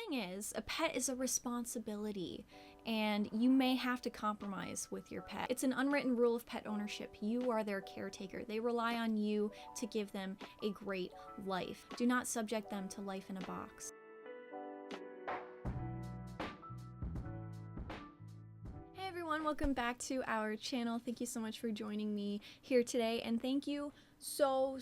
thing is, a pet is a responsibility, and you may have to compromise with your pet. It's an unwritten rule of pet ownership. You are their caretaker. They rely on you to give them a great life. Do not subject them to life in a box. Hey everyone, welcome back to our channel. Thank you so much for joining me here today, and thank you so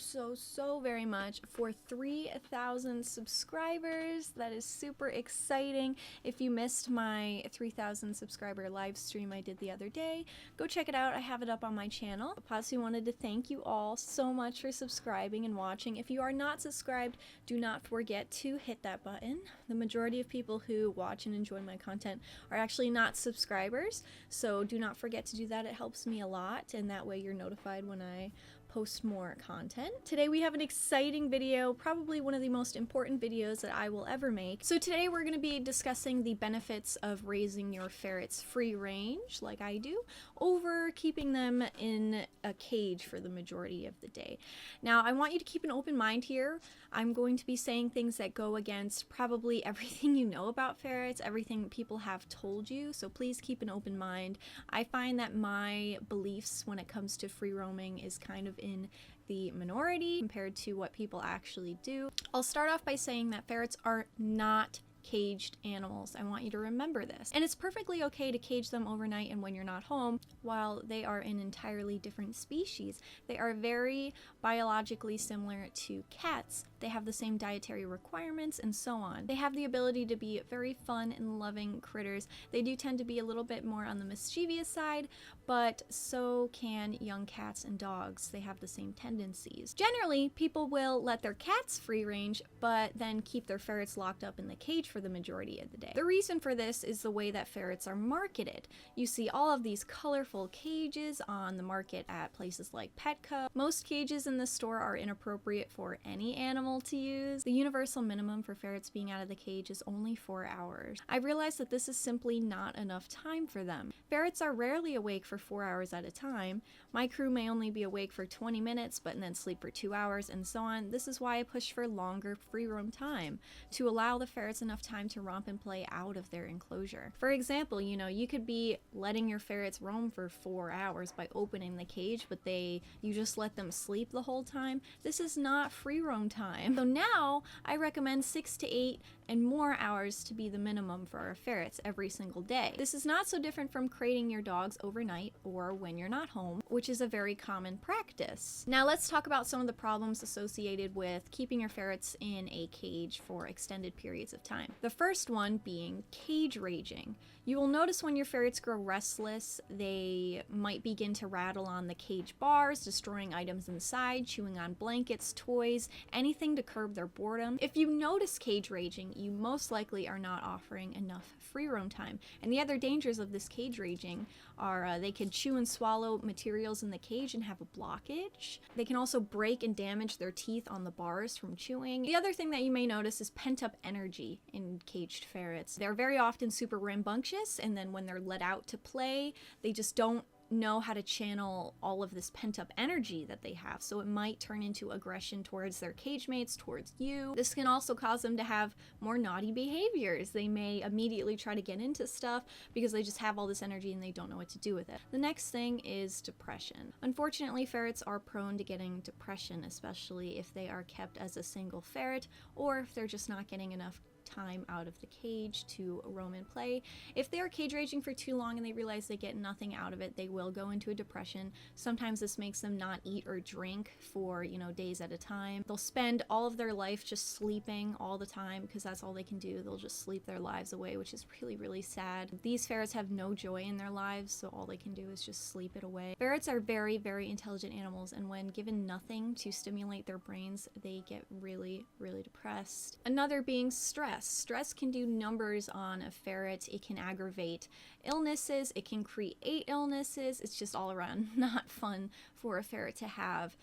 very much for 3,000 subscribers. That is super exciting. If you missed my 3,000 subscriber live stream I did the other day, go check it out. I have it up on my channel. Pazu wanted to thank you all so much for subscribing and watching. If you are not subscribed, do not forget to hit that button. The majority of people who watch and enjoy my content are actually not subscribers, so do not forget to do that. It helps me a lot, and that way you're notified when I post more content. Today we have an exciting video, probably one of the most important videos that I will ever make. So today we're going to be discussing the benefits of raising your ferrets free range, like I do, over keeping them in a cage for the majority of the day. Now, I want you to keep an open mind here. I'm going to be saying things that go against probably everything you know about ferrets, everything people have told you, so please keep an open mind. I find that my beliefs when it comes to free roaming is kind of in the minority compared to what people actually do. I'll start off by saying that ferrets are not caged animals. I want you to remember this. And it's perfectly okay to cage them overnight and when you're not home. While they are an entirely different species, they are very biologically similar to cats. They have the same dietary requirements and so on. They have the ability to be very fun and loving critters. They do tend to be a little bit more on the mischievous side, but so can young cats and dogs. They have the same tendencies. Generally, people will let their cats free range, but then keep their ferrets locked up in the cage for the majority of the day. The reason for this is the way that ferrets are marketed. You see all of these colorful cages on the market at places like Petco. Most cages in the store are inappropriate for any animal to use. The universal minimum for ferrets being out of the cage is only 4 hours. I realized that this is simply not enough time for them. Ferrets are rarely awake for 4 hours at a time. My crew may only be awake for 20 minutes but then sleep for 2 hours and so on. This is why I push for longer free roam time, to allow the ferrets enough time to romp and play out of their enclosure. For example, you could be letting your ferrets roam for 4 hours by opening the cage, but you just let them sleep the whole time. This is not free roam time. So now I recommend 6 to 8 and more hours to be the minimum for our ferrets every single day. This is not so different from crating your dogs overnight or when you're not home, which is a very common practice. Now let's talk about some of the problems associated with keeping your ferrets in a cage for extended periods of time. The first one being cage raging. You will notice when your ferrets grow restless, they might begin to rattle on the cage bars, destroying items inside, chewing on blankets, toys, anything to curb their boredom. If you notice cage raging, you most likely are not offering enough free roam time. And the other dangers of this cage raging are they can chew and swallow materials in the cage and have a blockage. They can also break and damage their teeth on the bars from chewing. The other thing that you may notice is pent-up energy in caged ferrets. They're very often super rambunctious, and then when they're let out to play, they just don't know how to channel all of this pent-up energy that they have, so it might turn into aggression towards their cage mates, towards you. This can also cause them to have more naughty behaviors. They may immediately try to get into stuff because they just have all this energy and they don't know what to do with it. The next thing is depression. Unfortunately, ferrets are prone to getting depression, especially if they are kept as a single ferret or if they're just not getting enough time out of the cage to roam and play. If they are cage raging for too long and they realize they get nothing out of it, they will go into a depression. Sometimes this makes them not eat or drink for, days at a time. They'll spend all of their life just sleeping all the time because that's all they can do. They'll just sleep their lives away, which is really sad. These ferrets have no joy in their lives, so all they can do is just sleep it away. Ferrets are very intelligent animals, and when given nothing to stimulate their brains, they get really depressed. Another being stress. Stress can do numbers on a ferret. It can aggravate illnesses. It can create illnesses. It's just all around not fun for a ferret to have,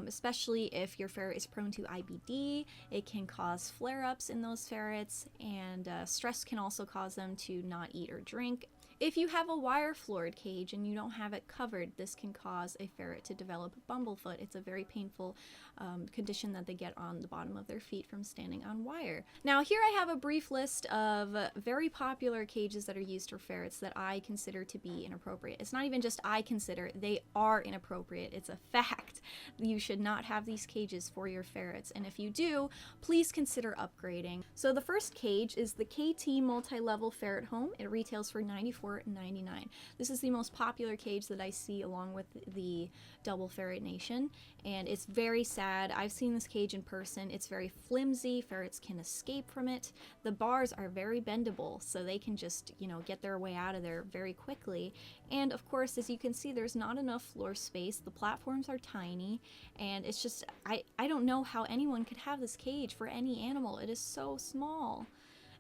especially if your ferret is prone to IBD. It can cause flare-ups in those ferrets, and stress can also cause them to not eat or drink. If you have a wire floored cage and you don't have it covered, this can cause a ferret to develop bumblefoot. It's a very painful condition that they get on the bottom of their feet from standing on wire. Now here I have a brief list of very popular cages that are used for ferrets that I consider to be inappropriate. It's not even just I consider, they are inappropriate. It's a fact. You should not have these cages for your ferrets, and if you do, please consider upgrading. So the first cage is the KT multi-level ferret home. It retails for $94.99. This is the most popular cage that I see along with the double ferret nation, and it's very sad. I've seen this cage in person. It's very flimsy. Ferrets can escape from it. The bars are very bendable, so they can just, you know, get their way out of there very quickly. And of course, as you can see, there's not enough floor space. The platforms are tiny, and it's just, I don't know how anyone could have this cage for any animal. It is so small.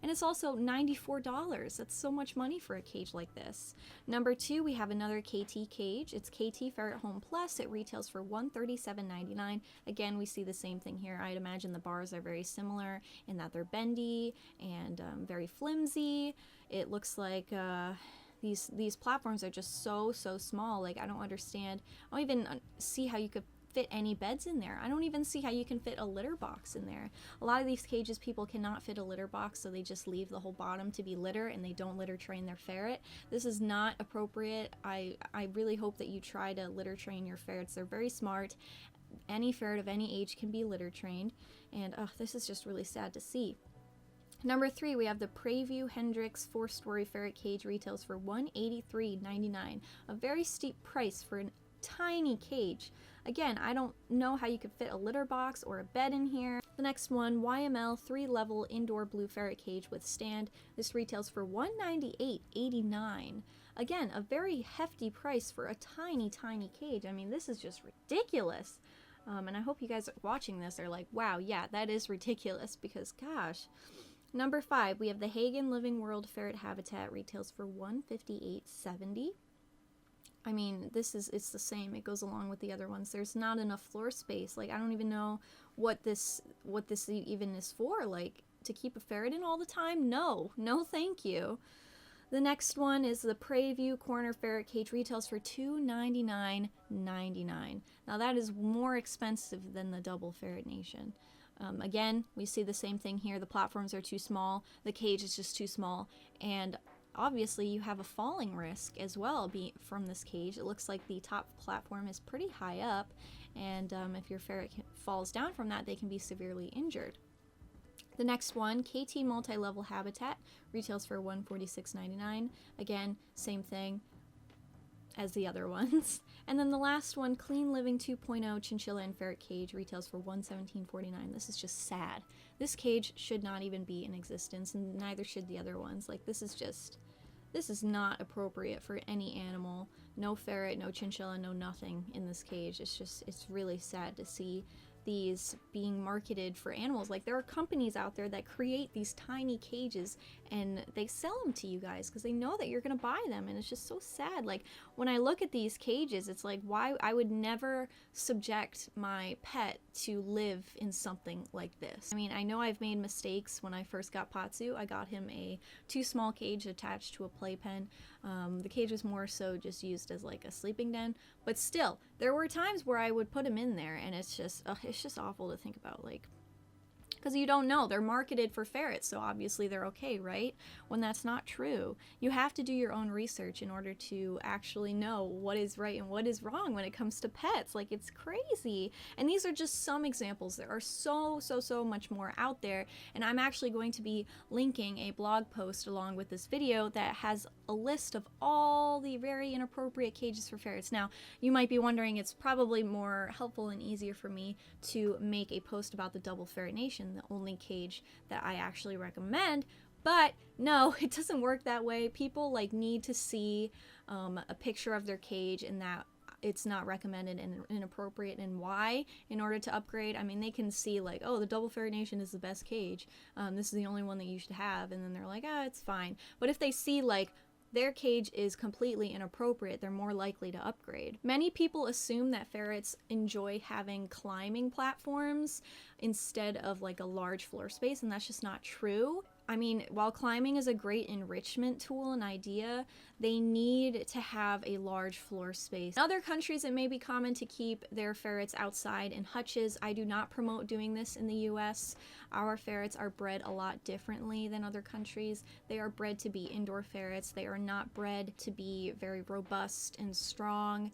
And it's also $94. That's so much money for a cage like this. Number 2, we have another KT cage. It's KT Ferret Home Plus. It retails for $137.99. Again, we see the same thing here. I'd imagine the bars are very similar in that they're bendy and very flimsy. It looks like these platforms are just so small. Like, I don't understand. I don't even see how you could fit any beds in there. I don't even see how you can fit a litter box in there. A lot of these cages, people cannot fit a litter box, so they just leave the whole bottom to be litter, and they don't litter train their ferret. This is not appropriate. I really hope that you try to litter train your ferrets. They're very smart. Any ferret of any age can be litter trained, and this is just really sad to see. Number 3, we have the Preview Hendrix 4-story ferret cage. Retails for $183.99. A very steep price for a tiny cage. Again, I don't know how you could fit a litter box or a bed in here. The next one, YML 3-level indoor blue ferret cage with stand. This retails for $198.89. Again, a very hefty price for a tiny cage. I mean, this is just ridiculous. And I hope you guys watching this are like, wow, yeah, that is ridiculous, because gosh. Number 5, we have the Hagen Living World Ferret Habitat. Retails for $158.70. I mean, it's the same. It goes along with the other ones. There's not enough floor space. Like, I don't even know what this even is for. Like, to keep a ferret in all the time? No, thank you. The next one is the Preview Corner Ferret Cage. Retails for $299.99. Now that is more expensive than the double ferret nation. Again, we see the same thing here. The platforms are too small. The cage is just too small, and obviously you have a falling risk as well from this cage. It looks like the top platform is pretty high up, and if your ferret falls down from that, they can be severely injured. The next one, KT Multi-Level Habitat, retails for $146.99. Again, same thing as the other ones. And then the last one, Clean Living 2.0 Chinchilla and Ferret Cage, retails for $117.49. This is just sad. This cage should not even be in existence, and neither should the other ones. Like, this is not appropriate for any animal. No ferret, no chinchilla, no nothing in this cage. It's really sad to see these being marketed for animals. Like, there are companies out there that create these tiny cages and they sell them to you guys because they know that you're gonna buy them, and it's just so sad. Like, when I look at these cages, it's like, why I would never subject my pet to live in something like this. I mean, I know I've made mistakes. When I first got Pazu, I got him a too small cage attached to a playpen. The cage was more so just used as like a sleeping den, but still, there were times where I would put him in there, and it's just awful to think about, like, because you don't know. They're marketed for ferrets, so obviously they're okay, right? When that's not true. You have to do your own research in order to actually know what is right and what is wrong when it comes to pets. Like, it's crazy. And these are just some examples. There are so much more out there, and I'm actually going to be linking a blog post along with this video that has a list of all the very inappropriate cages for ferrets. Now, you might be wondering, it's probably more helpful and easier for me to make a post about the double ferret nation, the only cage that I actually recommend, but no, it doesn't work that way. People need to see a picture of their cage and that it's not recommended and inappropriate and why in order to upgrade. I mean, they can see like, oh, the double ferret nation is the best cage. This is the only one that you should have, and then they're like, ah, it's fine. But if they see like their cage is completely inappropriate, they're more likely to upgrade. Many people assume that ferrets enjoy having climbing platforms instead of like a large floor space, and that's just not true. I mean, while climbing is a great enrichment tool and idea, they need to have a large floor space. In other countries, it may be common to keep their ferrets outside in hutches. I do not promote doing this in the US. Our ferrets are bred a lot differently than other countries. They are bred to be indoor ferrets. They are not bred to be very robust and strong.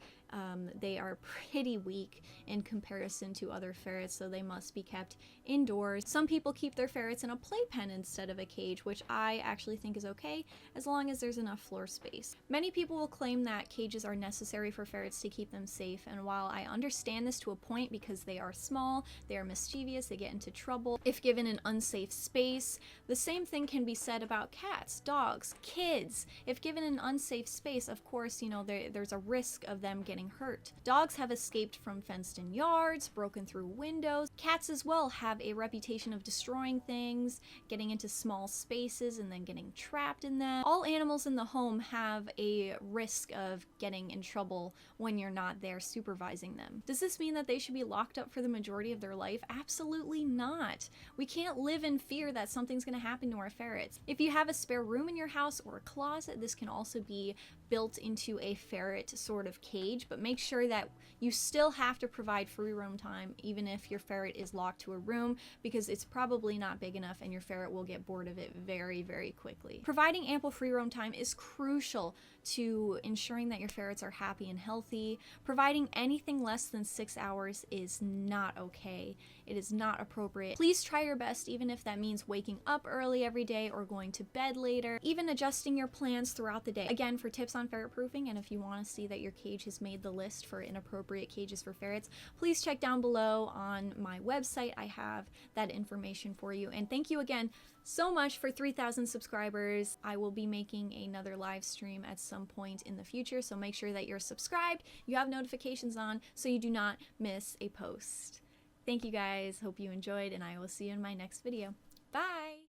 They are pretty weak in comparison to other ferrets, so they must be kept indoors. Some people keep their ferrets in a playpen instead of a cage, which I actually think is okay as long as there's enough floor space. Many people will claim that cages are necessary for ferrets to keep them safe, and while I understand this to a point because they are small, they are mischievous, they get into trouble if given an unsafe space, the same thing can be said about cats, dogs, kids. If given an unsafe space, of course, you know, there's a risk of them getting hurt. Dogs have escaped from fenced-in yards, broken through windows. Cats as well have a reputation of destroying things, getting into small spaces and then getting trapped in them. All animals in the home have a risk of getting in trouble when you're not there supervising them. Does this mean that they should be locked up for the majority of their life? Absolutely not. We can't live in fear that something's going to happen to our ferrets. If you have a spare room in your house or a closet, this can also be built into a ferret sort of cage, but make sure that you still have to provide free roam time even if your ferret is locked to a room, because it's probably not big enough and your ferret will get bored of it very, very quickly. Providing ample free roam time is crucial to ensuring that your ferrets are happy and healthy. Providing anything less than 6 hours is not okay. It is not appropriate. Please try your best, even if that means waking up early every day or going to bed later, even adjusting your plans throughout the day. Again, for tips on ferret proofing, and if you want to see that your cage has made the list for inappropriate cages for ferrets, please check down below on my website. I have that information for you. And thank you again so much for 3,000 subscribers. I will be making another live stream at some point in the future, so make sure that you're subscribed, you have notifications on, so you do not miss a post. Thank you guys, hope you enjoyed, and I will see you in my next video. Bye!